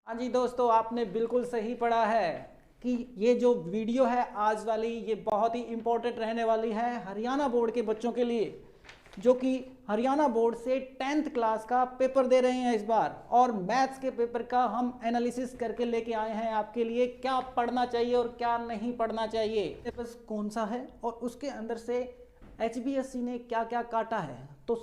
हाँ जी दोस्तों, आपने बिल्कुल सही पढ़ा है कि ये जो वीडियो है आज वाली ये बहुत ही इम्पोर्टेंट रहने वाली है हरियाणा बोर्ड के बच्चों के लिए, जो कि हरियाणा बोर्ड से 10th क्लास का पेपर दे रहे हैं इस बार। और मैथ्स के पेपर का हम एनालिसिस करके लेके आए हैं आपके लिए, क्या पढ़ना चाहिए और क्या नहीं पढ़ना चाहिए, सिलेबस कौन सा है और उसके अंदर से HBSC ने क्या क्या काटा है। तो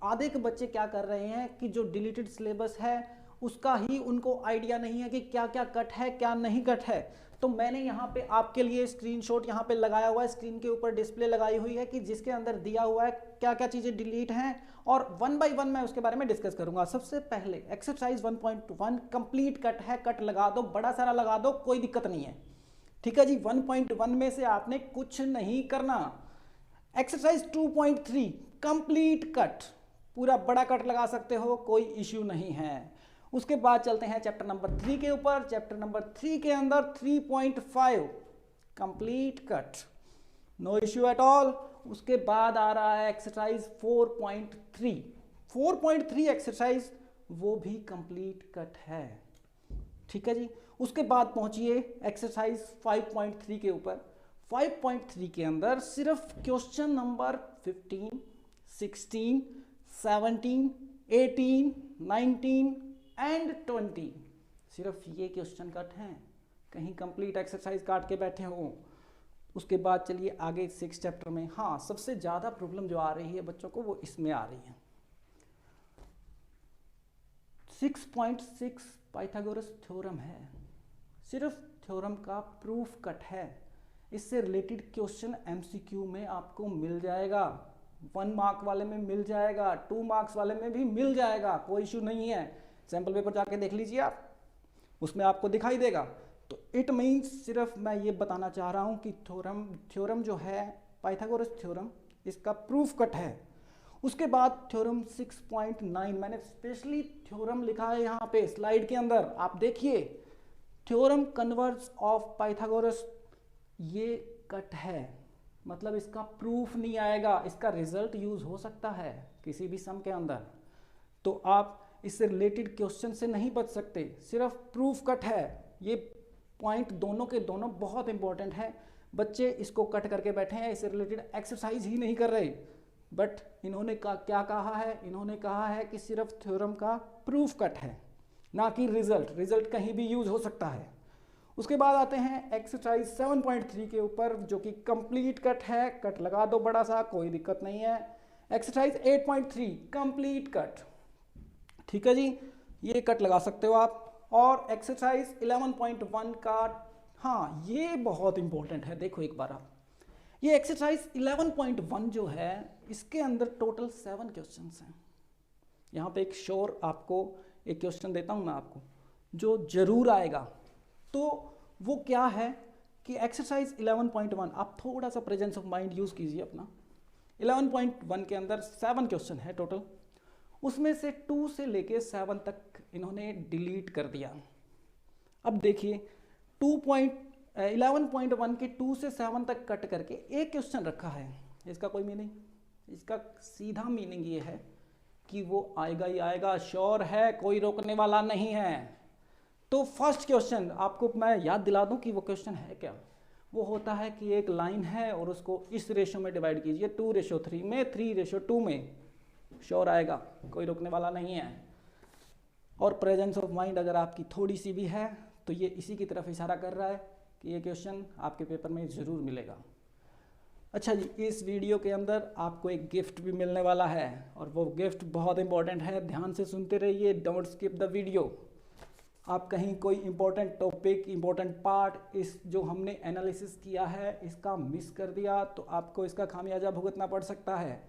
आधे के बच्चे क्या कर रहे हैं कि जो डिलीटेड सिलेबस है उसका ही उनको आइडिया नहीं है कि क्या क्या कट है क्या नहीं कट है। तो मैंने यहाँ पे आपके लिए स्क्रीनशॉट यहाँ पे लगाया हुआ है, स्क्रीन के ऊपर डिस्प्ले लगाई हुई है कि जिसके अंदर दिया हुआ है क्या क्या चीज़ें डिलीट हैं, और वन बाय वन मैं उसके बारे में डिस्कस करूंगा। सबसे पहले एक्सरसाइज 1.1 कंप्लीट कट है, कट लगा दो, बड़ा सारा लगा दो, कोई दिक्कत नहीं है। ठीक है जी, 1.1 में से आपने कुछ नहीं करना। एक्सरसाइज 2.3 कंप्लीट कट, पूरा बड़ा कट लगा सकते हो, कोई इश्यू नहीं है। उसके बाद चलते हैं चैप्टर नंबर 3 के ऊपर। चैप्टर नंबर 3 के अंदर 3.5 complete cut, no issue at all. उसके बाद आ रहा है एक्सरसाइज 4.3। 4.3 एक्सरसाइज वो भी कंप्लीट कट है। ठीक है जी। उसके बाद पहुंचिए एक्सरसाइज 5.3 के ऊपर। 5.3 के अंदर सिर्फ क्वेश्चन नंबर 15, 16, 17, 18, 19 एंड 20, सिर्फ ये क्वेश्चन कट हैं, कहीं कंप्लीट एक्सरसाइज काट के बैठे हो। उसके बाद चलिए आगे 6 चैप्टर में। हाँ, सबसे ज़्यादा प्रॉब्लम जो आ रही है बच्चों को वो इसमें आ रही है। 6.6 पाइथागोरस थ्योरम है, सिर्फ थ्योरम का प्रूफ कट है। इससे रिलेटेड क्वेश्चन MCQ में आपको मिल जाएगा, 1 मार्क वाले में मिल जाएगा, 2 मार्क्स वाले में भी मिल जाएगा, कोई इशू नहीं है। सैम्पल पेपर जाके देख लीजिए आप, उसमें आपको दिखाई देगा। तो इट मीन्स सिर्फ मैं ये बताना चाह रहा हूँ कि थ्योरम जो है पाइथागोरस थ्योरम, इसका प्रूफ कट है। उसके बाद थ्योरम 6.9, मैंने स्पेशली थ्योरम लिखा है यहाँ पे स्लाइड के अंदर, आप देखिए। थ्योरम कन्वर्स ऑफ पाइथागोरस, ये कट है, मतलब इसका प्रूफ नहीं आएगा, इसका रिजल्ट यूज हो सकता है किसी भी सम के अंदर। तो आप इससे रिलेटेड क्वेश्चन से नहीं बच सकते, सिर्फ प्रूफ कट है। ये पॉइंट दोनों के दोनों बहुत इंपॉर्टेंट है। बच्चे इसको कट करके बैठे हैं, इससे रिलेटेड एक्सरसाइज ही नहीं कर रहे। बट इन्होंने क्या कहा है, इन्होंने कहा है कि सिर्फ थ्योरम का प्रूफ कट है, ना कि रिजल्ट कहीं भी यूज हो सकता है। उसके बाद आते हैं एक्सरसाइज 7.3 के ऊपर, जो कि कंप्लीट कट है, कट लगा दो बड़ा सा, कोई दिक्कत नहीं है। एक्सरसाइज 8.3 कंप्लीट कट, ठीक है जी, ये कट लगा सकते हो आप। और एक्सरसाइज 11.1 का, हाँ ये बहुत इंपॉर्टेंट है, देखो एक बार आप, ये एक्सरसाइज 11.1 जो है इसके अंदर टोटल 7 क्वेश्चंस हैं। यहाँ पे एक श्योर आपको एक क्वेश्चन देता हूँ मैं आपको, जो जरूर आएगा। तो वो क्या है कि एक्सरसाइज 11.1, आप थोड़ा सा प्रेजेंस ऑफ माइंड यूज कीजिए अपना। 11.1 के अंदर 7 क्वेश्चन है टोटल, उसमें से 2 से लेके 7 तक इन्होंने डिलीट कर दिया। अब देखिए 11.1 के 2 से 7 तक कट करके एक क्वेश्चन रखा है, इसका कोई मीनिंग, इसका सीधा मीनिंग ये है कि वो आएगा ही आएगा, श्योर है, कोई रोकने वाला नहीं है। तो फर्स्ट क्वेश्चन आपको मैं याद दिला दूं कि वो क्वेश्चन है क्या। वो होता है कि एक लाइन है और उसको इस रेशो में डिवाइड कीजिए, 2:3 में, 3:2 में, श्योर आएगा, कोई रोकने वाला नहीं है। और प्रेजेंस ऑफ माइंड अगर आपकी थोड़ी सी भी है तो ये इसी की तरफ इशारा कर रहा है कि ये क्वेश्चन आपके पेपर में ज़रूर मिलेगा। अच्छा जी, इस वीडियो के अंदर आपको एक गिफ्ट भी मिलने वाला है, और वो गिफ्ट बहुत इंपॉर्टेंट है, ध्यान से सुनते रहिए, डोंट स्किप द वीडियो। आप कहीं कोई इंपॉर्टेंट टॉपिक, इंपॉर्टेंट पार्ट इस जो हमने एनालिसिस किया है इसका मिस कर दिया तो आपको इसका खामियाजा भुगतना पड़ सकता है।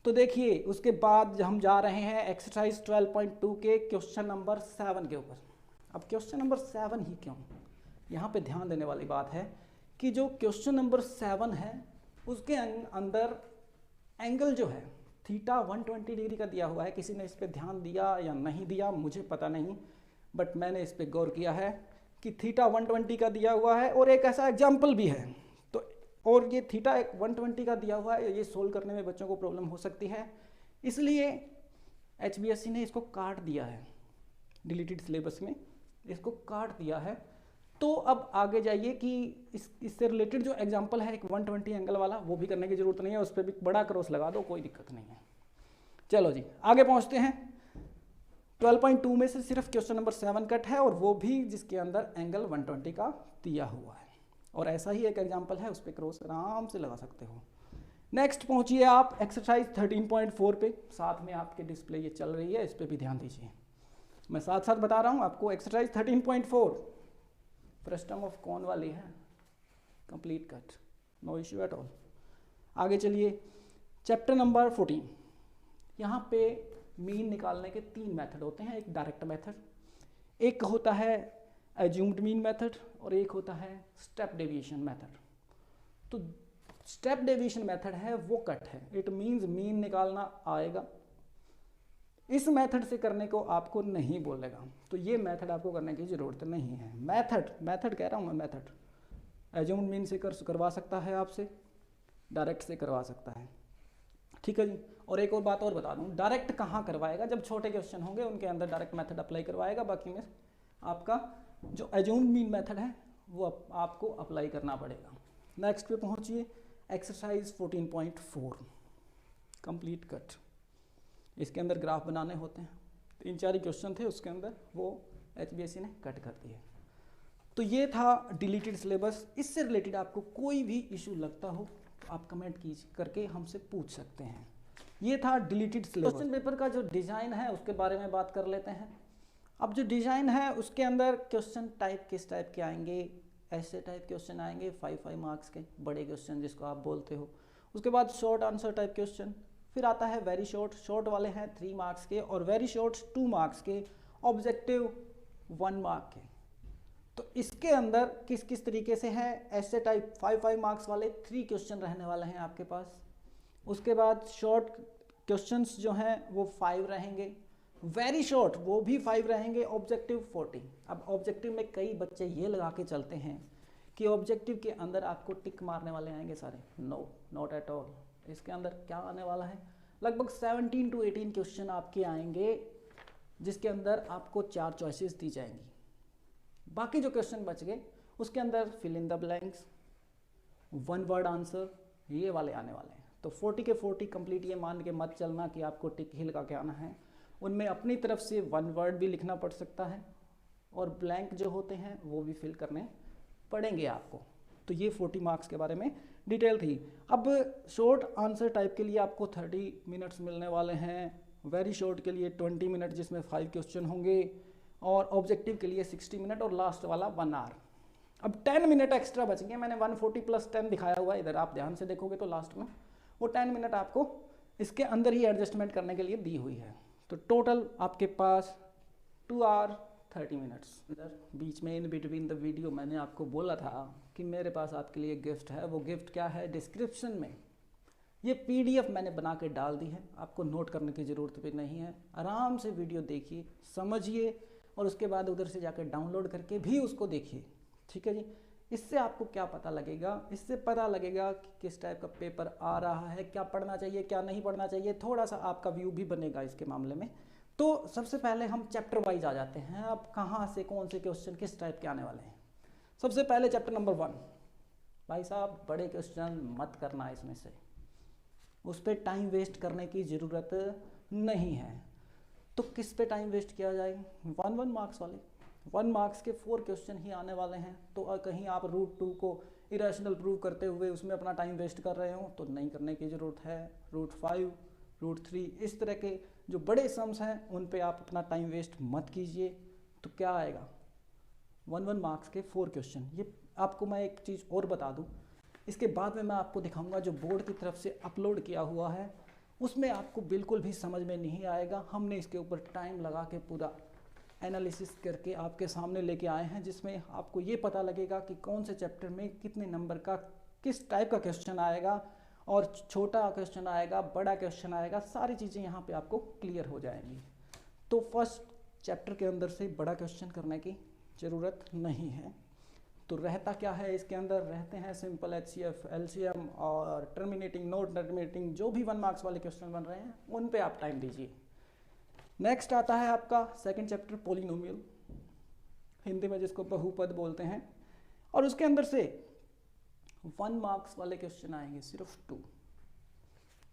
तो देखिए, उसके बाद हम जा रहे हैं एक्सरसाइज 12.2 के क्वेश्चन नंबर 7 के ऊपर। अब क्वेश्चन नंबर 7 ही क्यों, यहाँ पे ध्यान देने वाली बात है कि जो क्वेश्चन नंबर 7 है उसके अंदर एंगल जो है थीटा 120 डिग्री का दिया हुआ है। किसी ने इस पर ध्यान दिया या नहीं दिया मुझे पता नहीं, बट मैंने इस पर गौर किया है कि थीटा 120 का दिया हुआ है, और एक ऐसा एग्जाम्पल भी है। तो और ये थीटा 120 का दिया हुआ है, ये सोल्व करने में बच्चों को प्रॉब्लम हो सकती है, इसलिए HBSC ने इसको काट दिया है डिलीटेड सिलेबस में। इसको काट दिया है। तो अब आगे जाइए कि इससे रिलेटेड जो एग्जांपल है एक 120 एंगल वाला, वो भी करने की जरूरत नहीं है, उस पर भी बड़ा क्रॉस लगा दो, कोई दिक्कत नहीं है। चलो जी आगे पहुंचते हैं। 12.2 में से सिर्फ क्वेश्चन नंबर 7 कट है, और वो भी जिसके अंदर एंगल 120 का दिया हुआ है, और ऐसा ही एक एग्जांपल है, उस पर क्रॉस आराम से लगा सकते हो। नेक्स्ट पहुंचिए आप एक्सरसाइज 13.4 पे, साथ में आपके डिस्प्ले ये चल रही है, इस पर भी ध्यान दीजिए, मैं साथ साथ बता रहा हूँ आपको। एक्सरसाइज 13.4 फ्रस्टम ऑफ कौन वाली है, complete cut, no issue at all. आगे चलिए चैप्टर नंबर 14। यहाँ पे मीन निकालने के 3 मेथड होते हैं, एक डायरेक्ट मेथड, एक होता है एज्यूम्ड मीन मेथड, और एक होता है स्टेप डेविएशन मेथड। तो स्टेप डेविएशन मेथड है वो कट है, इट मींस मीन निकालना आएगा, इस मेथड से करने को आपको नहीं बोलेगा, तो ये मेथड आपको करने की जरूरत नहीं है। मेथड कह रहा हूँ मैं, मेथड एज्यूम्ड मीन से करवा सकता है आपसे, डायरेक्ट से करवा सकता है, ठीक है जी। और एक और बात और बता दूं, डायरेक्ट कहाँ करवाएगा, जब छोटे क्वेश्चन होंगे उनके अंदर डायरेक्ट मेथड अप्लाई करवाएगा, बाकी में आपका जो एज्यूम्ड मीन मेथड है वो आपको अप्लाई करना पड़ेगा। नेक्स्ट पे पहुंचिए एक्सरसाइज 14.4 कंप्लीट कट। इसके अंदर ग्राफ बनाने होते हैं, 3-4 क्वेश्चन थे उसके अंदर, वो HBSC ने कट कर दिए। तो ये था डिलीटेड सिलेबस। इससे रिलेटेड आपको कोई भी इशू लगता हो तो आप कमेंट करके हमसे पूछ सकते हैं। ये था डिलीटेड सिलेबस। क्वेश्चन पेपर का जो डिज़ाइन है उसके बारे में बात कर लेते हैं। अब जो डिज़ाइन है उसके अंदर क्वेश्चन टाइप किस टाइप के आएंगे, ऐसे टाइप क्वेश्चन आएंगे 5 मार्क्स के बड़े क्वेश्चन जिसको आप बोलते हो। उसके बाद शॉर्ट आंसर टाइप क्वेश्चन, फिर आता है वेरी शॉर्ट वाले हैं 3 मार्क्स के, और वेरी शॉर्ट 2 मार्क्स के, ऑब्जेक्टिव 1 मार्क के। तो इसके अंदर किस किस तरीके से है, ऐसे टाइप 5 मार्क्स वाले 3 क्वेश्चन रहने वाले हैं आपके पास। उसके बाद शॉर्ट क्वेश्चंस जो हैं वो 5 रहेंगे, वेरी शॉर्ट वो भी 5 रहेंगे, ऑब्जेक्टिव 40। अब ऑब्जेक्टिव में कई बच्चे ये लगा के चलते हैं कि ऑब्जेक्टिव के अंदर आपको टिक मारने वाले आएंगे सारे, नो नॉट एट ऑल। इसके अंदर क्या आने वाला है, लगभग 17 to 18 क्वेश्चन आपके आएंगे, जिसके अंदर आपको 4 चॉइसेस दी जाएंगी। बाकी जो क्वेश्चन बच गए उसके अंदर fill in the blanks, 1 word answer, ये वाले आने वाले हैं। तो 40 के 40 कंप्लीट ये मान के मत चलना कि आपको टिक ही लगा के आना है, उनमें अपनी तरफ से 1 वर्ड भी लिखना पड़ सकता है, और ब्लैंक जो होते हैं वो भी फिल करने पड़ेंगे आपको। तो ये 40 मार्क्स के बारे में डिटेल थी। अब शॉर्ट आंसर टाइप के लिए आपको 30 मिनट्स मिलने वाले हैं, वेरी शॉर्ट के लिए 20 मिनट जिसमें 5 क्वेश्चन होंगे, और ऑब्जेक्टिव के लिए 60 मिनट, और लास्ट वाला 1 आवर। अब 10 मिनट एक्स्ट्रा बचेंगे, मैंने 140 + 10 दिखाया हुआ है इधर, आप ध्यान से देखोगे तो लास्ट में वो 10 मिनट आपको इसके अंदर ही एडजस्टमेंट करने के लिए दी हुई है। तो टोटल आपके पास 2 आवर 30 मिनट्स। इधर बीच में इन बिटवीन द वीडियो मैंने आपको बोला था कि मेरे पास आपके लिए गिफ्ट है। वो गिफ्ट क्या है, डिस्क्रिप्शन में ये PDF मैंने बना के डाल दी है, आपको नोट करने की ज़रूरत भी नहीं है। आराम से वीडियो देखिए, समझिए, और उसके बाद उधर से जाकर डाउनलोड करके भी उसको देखिए, ठीक है जी। इससे आपको क्या पता लगेगा, इससे पता लगेगा कि किस टाइप का पेपर आ रहा है, क्या पढ़ना चाहिए क्या नहीं पढ़ना चाहिए, थोड़ा सा आपका व्यू भी बनेगा इसके मामले में। तो सबसे पहले हम चैप्टर वाइज आ जाते हैं, अब कहाँ से कौन से क्वेश्चन किस टाइप के आने वाले हैं। सबसे पहले चैप्टर नंबर 1, भाई साहब बड़े क्वेश्चन मत करना इसमें से, उस पर टाइम वेस्ट करने की ज़रूरत नहीं है। तो किस पे टाइम वेस्ट किया जाए, 1 मार्क्स वाले, 1 मार्क्स के 4 क्वेश्चन ही आने वाले हैं। तो कहीं आप रूट 2 को इरेशनल प्रूव करते हुए उसमें अपना टाइम वेस्ट कर रहे हो तो नहीं करने की ज़रूरत है। रूट 5, रूट 3, इस तरह के जो बड़े सम्स हैं उन पे आप अपना टाइम वेस्ट मत कीजिए। तो क्या आएगा, 1 मार्क्स के 4 क्वेश्चन। ये आपको मैं एक चीज़ और बता दूं, इसके बाद में मैं आपको दिखाऊंगा जो बोर्ड की तरफ से अपलोड किया हुआ है उसमें आपको बिल्कुल भी समझ में नहीं आएगा। हमने इसके ऊपर टाइम लगा के पूरा एनालिसिस करके आपके सामने लेके आए हैं, जिसमें आपको ये पता लगेगा कि कौन से चैप्टर में कितने नंबर का किस टाइप का क्वेश्चन आएगा, और छोटा क्वेश्चन आएगा बड़ा क्वेश्चन आएगा, सारी चीज़ें यहाँ पे आपको क्लियर हो जाएंगी। तो फर्स्ट चैप्टर के अंदर से बड़ा क्वेश्चन करने की ज़रूरत नहीं है। तो रहता क्या है इसके अंदर, रहते हैं सिंपल HCF, LCM और टर्मिनेटिंग, नोट टर्मिनेटिंग, जो भी 1 मार्क्स वाले क्वेश्चन बन रहे हैं उन पे आप टाइम दीजिए। नेक्स्ट आता है आपका सेकंड चैप्टर पॉलिनोमियल। हिंदी में जिसको बहुपद बोलते हैं, और उसके अंदर से 1 मार्क्स वाले क्वेश्चन आएंगे, सिर्फ 2।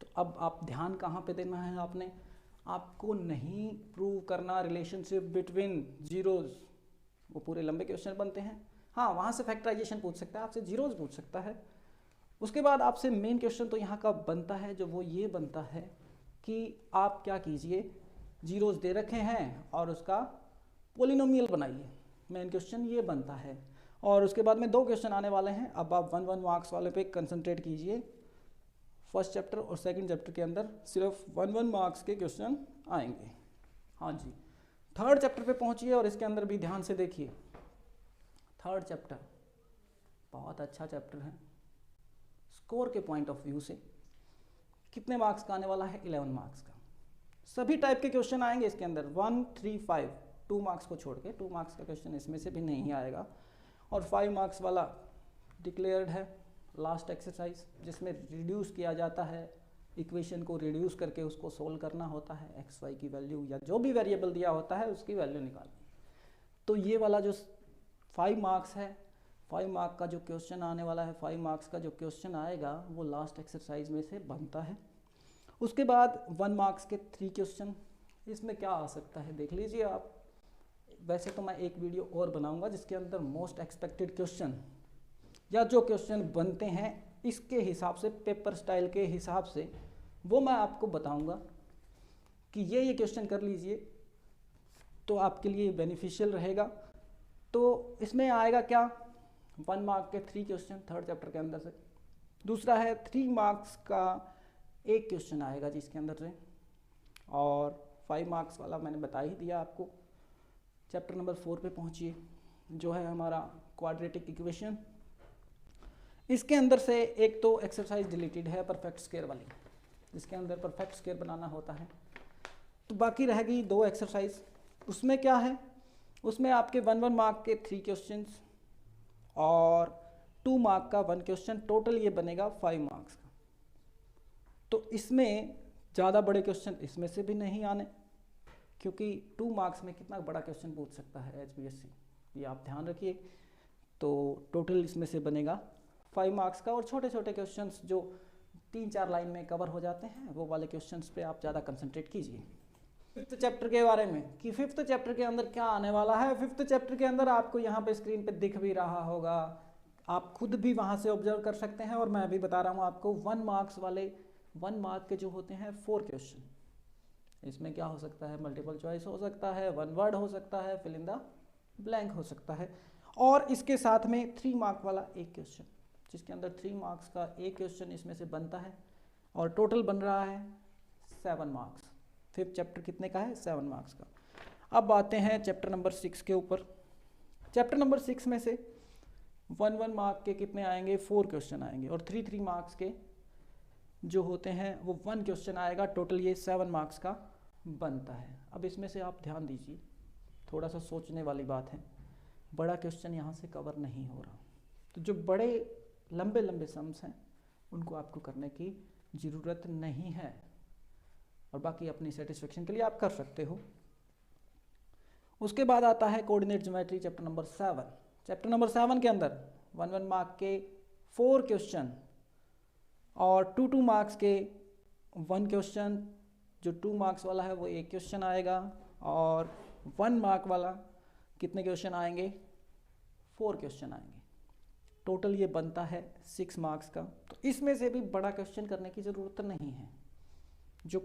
तो अब आप ध्यान कहाँ पे देना है, आपको नहीं प्रूव करना रिलेशनशिप बिटवीन जीरोज, वो पूरे लंबे क्वेश्चन बनते हैं। हाँ, वहाँ से फैक्टराइजेशन पूछ सकता है, आपसे जीरोज पूछ सकता है। उसके बाद आपसे मेन क्वेश्चन तो यहाँ का बनता है, जो वो ये बनता है कि आप क्या कीजिए, जीरोज दे रखे हैं और उसका पोलिनोमियल बनाइए। मेन क्वेश्चन ये बनता है। और उसके बाद में 2 क्वेश्चन आने वाले हैं। अब आप 1 मार्क्स वाले पे कंसंट्रेट कीजिए। फर्स्ट चैप्टर और सेकंड चैप्टर के अंदर सिर्फ 1 मार्क्स के क्वेश्चन आएंगे। हाँ जी, थर्ड चैप्टर पे पहुंचिए और इसके अंदर भी ध्यान से देखिए। थर्ड चैप्टर बहुत अच्छा चैप्टर है। स्कोर के पॉइंट ऑफ व्यू से कितने मार्क्स का आने वाला है, 11 मार्क्स का। सभी टाइप के क्वेश्चन आएंगे इसके अंदर, 1, 3, 5, 2 मार्क्स को छोड़ के। 2 मार्क्स का क्वेश्चन इसमें से भी नहीं आएगा। और 5 मार्क्स वाला डिक्लेयर्ड है लास्ट एक्सरसाइज, जिसमें रिड्यूस किया जाता है, इक्वेशन को रिड्यूस करके उसको सोल्व करना होता है, एक्स वाई की वैल्यू या जो भी वेरिएबल दिया होता है उसकी वैल्यू निकालनी। तो ये वाला जो 5 मार्क्स है, 5 मार्क्स का जो क्वेश्चन आने वाला है, 5 मार्क्स का जो क्वेश्चन आएगा वो लास्ट एक्सरसाइज में से बनता है। उसके बाद 1 मार्क्स के 3 क्वेश्चन। इसमें क्या आ सकता है देख लीजिए आप। वैसे तो मैं एक वीडियो और बनाऊंगा जिसके अंदर मोस्ट एक्सपेक्टेड क्वेश्चन या जो क्वेश्चन बनते हैं इसके हिसाब से, पेपर स्टाइल के हिसाब से, वो मैं आपको बताऊंगा कि ये क्वेश्चन कर लीजिए तो आपके लिए बेनिफिशियल रहेगा। तो इसमें आएगा क्या, 1 मार्क के 3 क्वेश्चन थर्ड चैप्टर के अंदर से। दूसरा है 3 मार्क्स का एक क्वेश्चन आएगा जिसके अंदर से, और 5 मार्क्स वाला मैंने बता ही दिया आपको। चैप्टर नंबर 4 पे पहुंचिए, जो है हमारा क्वाड्रेटिक इक्वेशन। इसके अंदर से एक तो एक्सरसाइज डिलीटेड है परफेक्ट स्क्वायर वाली, जिसके अंदर परफेक्ट स्क्वायर बनाना होता है। तो बाकी रहेगी 2 एक्सरसाइज। उसमें क्या है, उसमें आपके 1 मार्क के 3 क्वेश्चंस और 2 मार्क का 1 क्वेश्चन, टोटल ये बनेगा 5 मार्क्स का। तो इसमें ज़्यादा बड़े क्वेश्चन इसमें से भी नहीं आने, क्योंकि 2 मार्क्स में कितना बड़ा क्वेश्चन पूछ सकता है HBSC, ये आप ध्यान रखिए। तो टोटल इसमें से बनेगा 5 मार्क्स का। और छोटे छोटे क्वेश्चंस जो 3-4 लाइन में कवर हो जाते हैं, वो वाले क्वेश्चंस पे आप ज़्यादा कंसंट्रेट कीजिए। 5th चैप्टर के बारे में कि 5th चैप्टर के अंदर क्या आने वाला है। 5th चैप्टर के अंदर आपको यहाँ पे स्क्रीन पे दिख भी रहा होगा, आप खुद भी वहाँ से ऑब्जर्व कर सकते हैं, और मैं भी बता रहा हूँ आपको। 1 मार्क्स वाले 1 मार्क के जो होते हैं 4 क्वेश्चन, इसमें क्या हो सकता है, मल्टीपल चॉइस हो सकता है, 1 वर्ड हो सकता है, फिल इन द ब्लैंक हो सकता है। और इसके साथ में 3 मार्क वाला एक क्वेश्चन, जिसके अंदर 3 मार्क्स का एक क्वेश्चन इसमें से बनता है, और टोटल बन रहा है 7 मार्क्स। 5th चैप्टर कितने का है, 7 मार्क्स का। अब आते हैं चैप्टर नंबर 6 के ऊपर। चैप्टर नंबर 6 में से 1 मार्क के कितने आएंगे, 4 क्वेश्चन आएंगे, और 3 मार्क्स के जो होते हैं वो 1 क्वेश्चन आएगा। टोटल ये 7 मार्क्स का बनता है। अब इसमें से आप ध्यान दीजिए, थोड़ा सा सोचने वाली बात है, बड़ा क्वेश्चन यहाँ से कवर नहीं हो रहा। तो जो बड़े लंबे लंबे सम्स हैं उनको आपको करने की ज़रूरत नहीं है, और बाकी अपनी सेटिस्फेक्शन के लिए आप कर सकते हो। उसके बाद आता है coordinate geometry, chapter number 7। Chapter number 7 के अंदर 1 मार्क के 4 क्वेश्चन और 2 मार्क्स के 1 क्वेश्चन। जो 2 मार्क्स वाला है वो एक क्वेश्चन आएगा, और 1 मार्क वाला कितने क्वेश्चन आएंगे, 4 क्वेश्चन आएंगे। टोटल ये बनता है 6 मार्क्स का। तो इसमें से भी बड़ा क्वेश्चन करने की ज़रूरत नहीं है। जो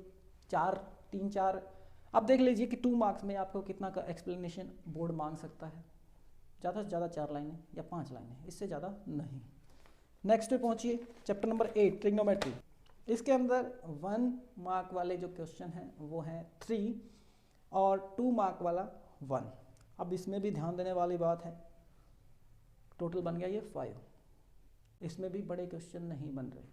3-4 आप देख लीजिए कि 2 मार्क्स में आपको कितना का एक्सप्लेनेशन बोर्ड मांग सकता है, ज़्यादा से ज़्यादा 4 लाइनें या 5 लाइनें, इससे ज़्यादा नहीं। नेक्स्ट पे पहुंचिए, चैप्टर नंबर 8 ट्रिग्नोमेट्री। इसके अंदर 1 मार्क वाले जो क्वेश्चन हैं वो हैं 3, और 2 मार्क वाला 1। अब इसमें भी ध्यान देने वाली बात है, टोटल बन गया ये 5। इसमें भी बड़े क्वेश्चन नहीं बन रहे,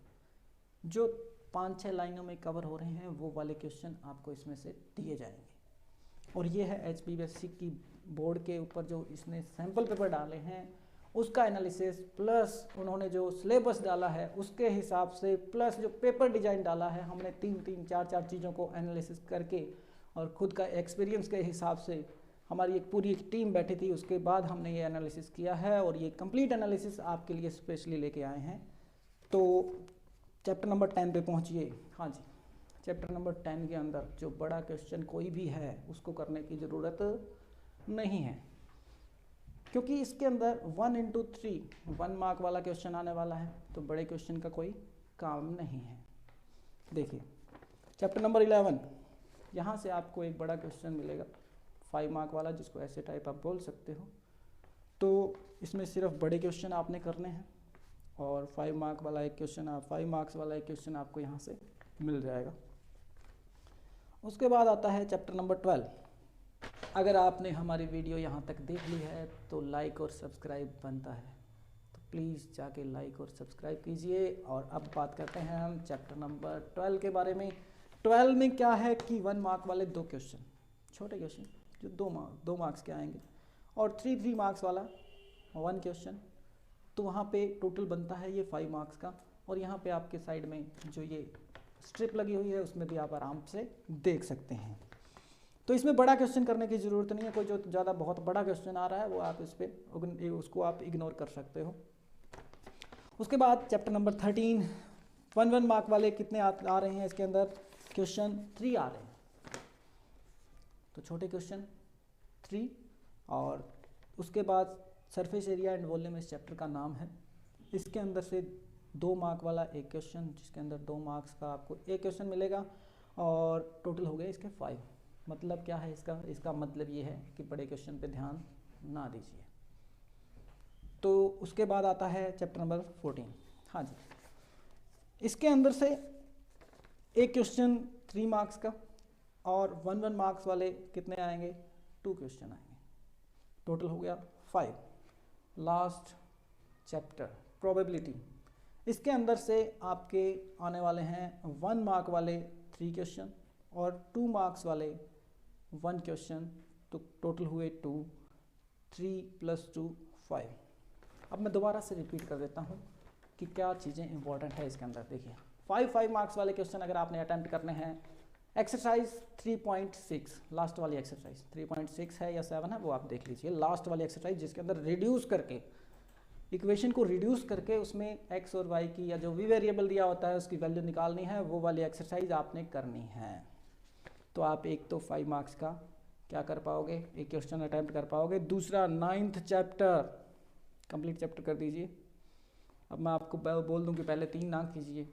जो 5-6 लाइनों में कवर हो रहे हैं वो वाले क्वेश्चन आपको इसमें से दिए जाएंगे। और ये है HBSC की बोर्ड के ऊपर जो इसने सैम्पल पेपर डाले हैं उसका एनालिसिस, प्लस उन्होंने जो सिलेबस डाला है उसके हिसाब से, प्लस जो पेपर डिज़ाइन डाला है, हमने 3-4 चीज़ों को एनालिसिस करके और ख़ुद का एक्सपीरियंस के हिसाब से हमारी एक पूरी एक टीम बैठी थी, उसके बाद हमने ये एनालिसिस किया है और ये कंप्लीट एनालिसिस आपके लिए स्पेशली लेके आए हैं। तो चैप्टर नंबर 10 पे पहुंचिए। हाँ जी, चैप्टर नंबर 10 के अंदर जो बड़ा क्वेश्चन कोई भी है उसको करने की ज़रूरत नहीं है, क्योंकि इसके अंदर 1 into 3 1 मार्क वाला क्वेश्चन आने वाला है, तो बड़े क्वेश्चन का कोई काम नहीं है। देखिए चैप्टर नंबर 11, यहाँ से आपको एक बड़ा क्वेश्चन मिलेगा 5 मार्क वाला, जिसको ऐसे टाइप आप बोल सकते हो। तो इसमें सिर्फ बड़े क्वेश्चन आपने करने हैं और 5 मार्क वाला एक क्वेश्चन 5 मार्क्स वाला एक क्वेश्चन आपको यहाँ से मिल जाएगा। उसके बाद आता है चैप्टर नंबर 12। अगर आपने हमारी वीडियो यहाँ तक देख ली है तो लाइक और सब्सक्राइब बनता है, तो प्लीज़ जाके लाइक और सब्सक्राइब कीजिए। और अब बात करते हैं हम चैप्टर नंबर 12 के बारे में। 12 में क्या है कि 1 मार्क वाले 2 क्वेश्चन, छोटे क्वेश्चन जो 2 मार्क्स के आएंगे, और 3 मार्क्स वाला 1 क्वेश्चन, तो वहाँ पे टोटल बनता है ये 5 मार्क्स का। और यहाँ पे आपके साइड में जो ये स्ट्रिप लगी हुई है उसमें भी आप आराम से देख सकते हैं। तो इसमें बड़ा क्वेश्चन करने की ज़रूरत नहीं है, कोई जो ज़्यादा बहुत बड़ा क्वेश्चन आ रहा है वो आप इस पर उसको आप इग्नोर कर सकते हो। उसके बाद चैप्टर नंबर 13, 1 मार्क वाले कितने आ रहे हैं इसके अंदर क्वेश्चन 3 आ रहे हैं, तो छोटे क्वेश्चन 3। और उसके बाद सरफेस एरिया एंड वॉल्यूम इस चैप्टर का नाम है। इसके अंदर से 2 मार्क वाला एक क्वेश्चन, जिसके अंदर 2 मार्क्स का आपको एक क्वेश्चन मिलेगा, और टोटल हो गए इसके 5। मतलब क्या है इसका मतलब ये है कि बड़े क्वेश्चन पे ध्यान ना दीजिए। तो उसके बाद आता है चैप्टर नंबर 14। हाँ जी, इसके अंदर से एक क्वेश्चन 3 मार्क्स का और 1 मार्क्स वाले कितने आएंगे, 2 क्वेश्चन आएंगे, टोटल हो गया 5। लास्ट चैप्टर प्रोबेबिलिटी, इसके अंदर से आपके आने वाले हैं 1 मार्क वाले 3 क्वेश्चन और 2 मार्क्स वाले 1 क्वेश्चन, तो टोटल हुए 2, 3 + 2 5। अब मैं दोबारा से रिपीट कर देता हूँ कि क्या चीज़ें इंपॉर्टेंट है इसके अंदर। देखिए 5 मार्क्स वाले क्वेश्चन अगर आपने अटैम्प्ट करने हैं, एक्सरसाइज 3.6 लास्ट वाली एक्सरसाइज 3.6 है या 7 है वो आप देख लीजिए। लास्ट वाली एक्सरसाइज जिसके अंदर रिड्यूस करके इक्वेशन को रिड्यूस करके उसमें x और y की या जो भी वेरिएबल दिया होता है उसकी वैल्यू निकालनी है, वो वाली एक्सरसाइज आपने करनी है। तो आप एक तो 5 मार्क्स का क्या कर पाओगे, एक क्वेश्चन अटैम्प्ट कर पाओगे। दूसरा 9th चैप्टर कंप्लीट चैप्टर कर दीजिए। अब मैं आपको बोल दूं कि पहले 3 ना कीजिए,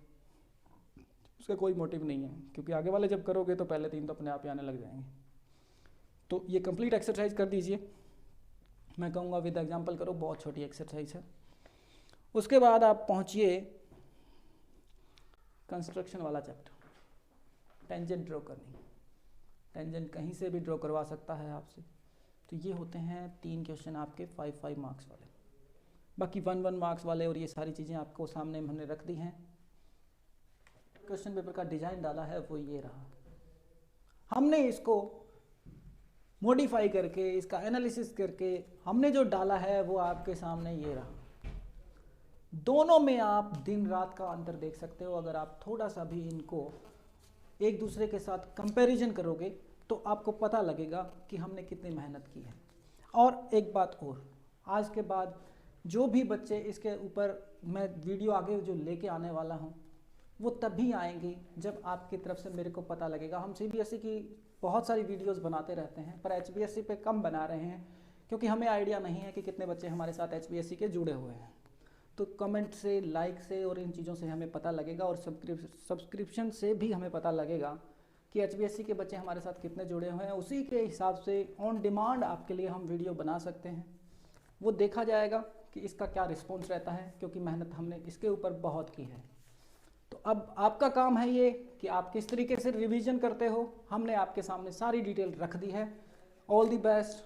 उसका कोई मोटिव नहीं है, क्योंकि आगे वाले जब करोगे तो पहले 3 तो अपने आप ही आने लग जाएंगे। तो ये कंप्लीट एक्सरसाइज कर दीजिए, मैं कहूँगा विद एग्जांपल करो, बहुत छोटी एक्सरसाइज है। उसके बाद आप पहुँचिए कंस्ट्रक्शन वाला चैप्टर, टेंजेंट ड्रॉ करनी। टेंजेंट कहीं से भी ड्रॉ करवा सकता है आपसे। तो ये होते हैं 3 क्वेश्चन आपके 5 मार्क्स वाले। बाकी 1 मार्क्स वाले और ये सारी चीज़ें आपको सामने हमने रख दी हैं। क्वेश्चन पेपर का डिज़ाइन डाला है वो ये रहा, हमने इसको मॉडिफाई करके इसका एनालिसिस करके हमने जो डाला है वो आपके सामने ये रहा। दोनों में आप दिन रात का अंतर देख सकते हो। अगर आप थोड़ा सा भी इनको एक दूसरे के साथ कंपैरिजन करोगे तो आपको पता लगेगा कि हमने कितनी मेहनत की है। और एक बात और, आज के बाद जो भी बच्चे इसके ऊपर मैं वीडियो आगे जो लेके आने वाला हूँ वो तभी आएंगे जब आपकी तरफ से मेरे को पता लगेगा। हम CBSE की बहुत सारी वीडियोस बनाते रहते हैं पर HBSE पे कम बना रहे हैं, क्योंकि हमें आइडिया नहीं है कि कितने बच्चे हमारे साथ HBSE के जुड़े हुए हैं। तो कमेंट से, लाइक से और इन चीज़ों से हमें पता लगेगा, और सब्सक्रिप्शन से भी हमें पता लगेगा कि HBSE के बच्चे हमारे साथ कितने जुड़े हुए हैं। उसी के हिसाब से ऑन डिमांड आपके लिए हम वीडियो बना सकते हैं। वो देखा जाएगा कि इसका क्या रिस्पॉन्स रहता है, क्योंकि मेहनत हमने इसके ऊपर बहुत की है। तो अब आपका काम है ये कि आप किस तरीके से रिवीजन करते हो। हमने आपके सामने सारी डिटेल रख दी है। All the best.